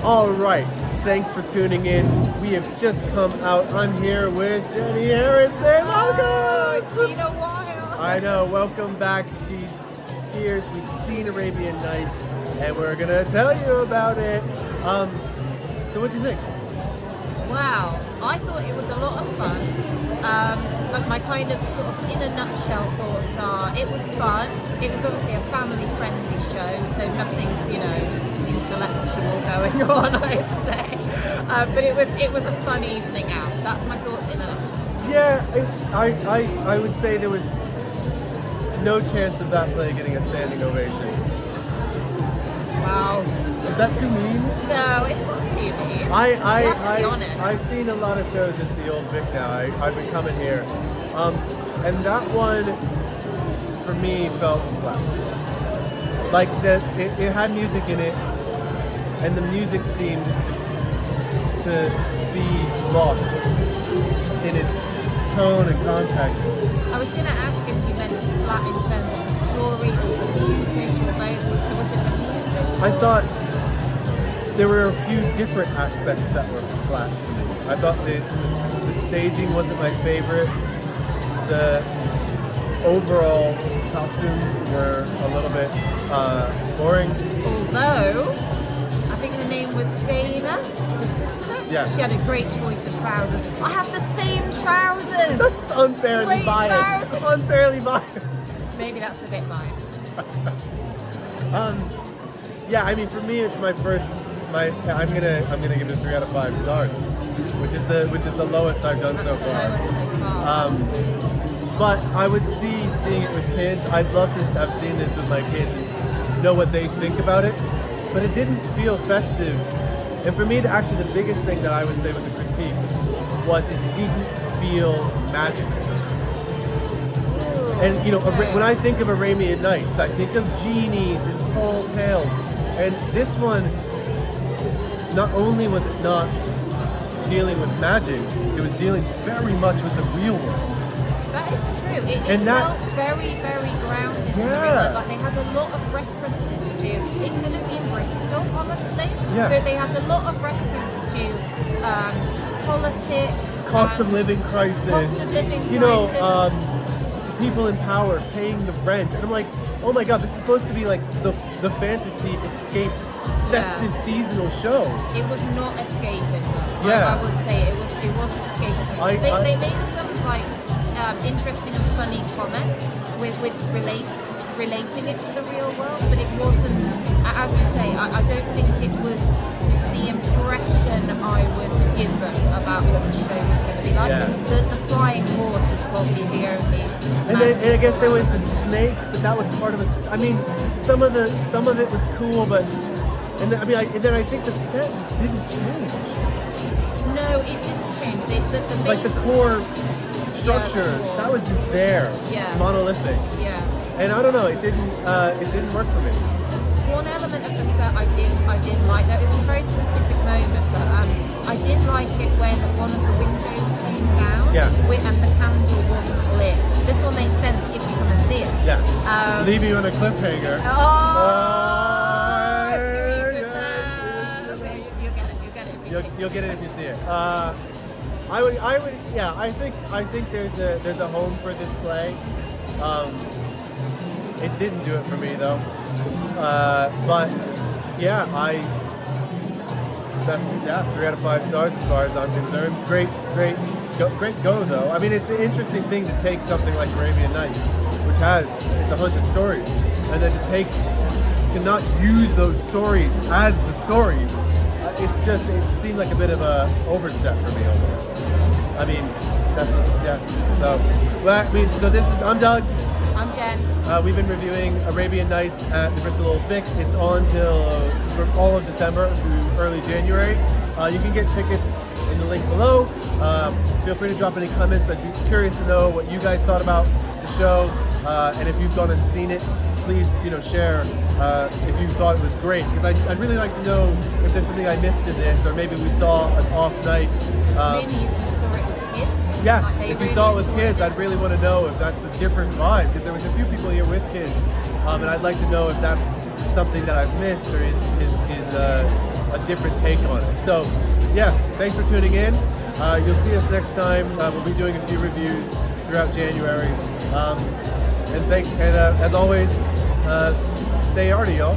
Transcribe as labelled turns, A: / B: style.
A: All right, thanks for tuning in. We have just come out. I'm here with Jenny Harrison.
B: Oh, it's been a while.
A: I know, welcome back. She's here. We've seen Arabian Nights, and we're gonna tell you about it. So what'd you think?
B: Wow, I thought it was a lot of fun. My kind of sort of in a nutshell thoughts are it was fun. It was obviously a family-friendly show, so nothing, intellectual going on, I'd say. But it was a fun evening out. That's my thoughts in a nutshell.
A: Yeah, I would say there was no chance of that play getting a standing ovation.
B: Wow.
A: Is that too mean?
B: No, it's not too mean. You have to be honest.
A: I've seen a lot of shows at the Old Vic now. I've been coming here. And that one, for me, felt flat. Like, it had music in it, and the music seemed to be lost in its tone and context.
B: I was going to ask if you meant flat in terms of the story or the music or both. So was it the music?
A: I thought there were a few different aspects that were flat to me. I thought the staging wasn't my favorite. The overall costumes were a little bit boring.
B: Although, I think the name was Dana, the sister.
A: Yeah.
B: She had a great choice of trousers. I have the same trousers!
A: That's unfairly
B: Great
A: biased.
B: trousers.
A: Unfairly biased.
B: Maybe that's a bit biased.
A: Yeah, I mean, for me, it's my first. I'm gonna give it 3 out of 5 stars, which is the lowest I've done
B: That's
A: so
B: the
A: far.
B: lowest so far.
A: But I would seeing it with kids. I'd love to have seen this with my kids and know what they think about it. But it didn't feel festive. And for me, actually, the biggest thing that I would say was a critique was it didn't feel magical. And when I think of Arabian Nights, I think of genies and tall tales. And this one, not only was it not dealing with magic, it was dealing very much with the real world.
B: That is true. It felt very, very grounded in the real world. Like they had a lot of references to. It could have been Bristol, honestly.
A: Yeah.
B: They had a lot of reference to politics,
A: Cost of living crisis.
B: Cost of living crisis.
A: People in power paying the rent, and I'm like, oh my god, this is supposed to be like the fantasy escape festive seasonal show.
B: It was not escapism.
A: Yeah.
B: I would say it wasn't escapism. They made some interesting and funny comments with relating it to the real world, but it wasn't, as you say, I don't think it was the impression I was given about what the show was going to be like.
A: Yeah.
B: The flying horse was probably the only.
A: And I guess there was the snake, but that was part of it. I mean, some of it was cool, but then I think the set just didn't change.
B: No, it didn't change. The base,
A: like the core structure, that was just there, monolithic.
B: Yeah.
A: And I don't know, it didn't work for me.
B: One element of the set I did like, though it's a very specific moment, but I did like it when one of the windows came down and the candle wasn't lit. This will make sense if you come and see it.
A: Yeah. Leave you on a cliffhanger. You'll get it if you see it. I think there's a home for this play. It didn't do it for me though. But yeah, that's 3 out of 5 stars as far as I'm concerned. Great go though. I mean, it's an interesting thing to take something like Arabian Nights, which it's 100 stories, and then to not use those stories as the stories. It just seemed like a bit of a overstep for me almost. I mean, definitely, yeah. So I'm Doug.
B: I'm Jen.
A: We've been reviewing Arabian Nights at the Bristol Old Vic. It's on till all of December through early January. You can get tickets in the link below. Feel free to drop any comments. I'd be curious to know what you guys thought about the show, and if you've gone and seen it, please share if you thought it was great, because I'd really like to know if there's something I missed in this, or maybe we saw an off night.
B: Maybe if you saw it with kids.
A: Yeah, if you saw it with kids, I'd really want to know if that's a different vibe, because there was a few people here with kids, and I'd like to know if that's something that I've missed, or is a different take on it. So yeah, thanks for tuning in. You'll see us next time. We'll be doing a few reviews throughout January. And as always, stay arty, y'all.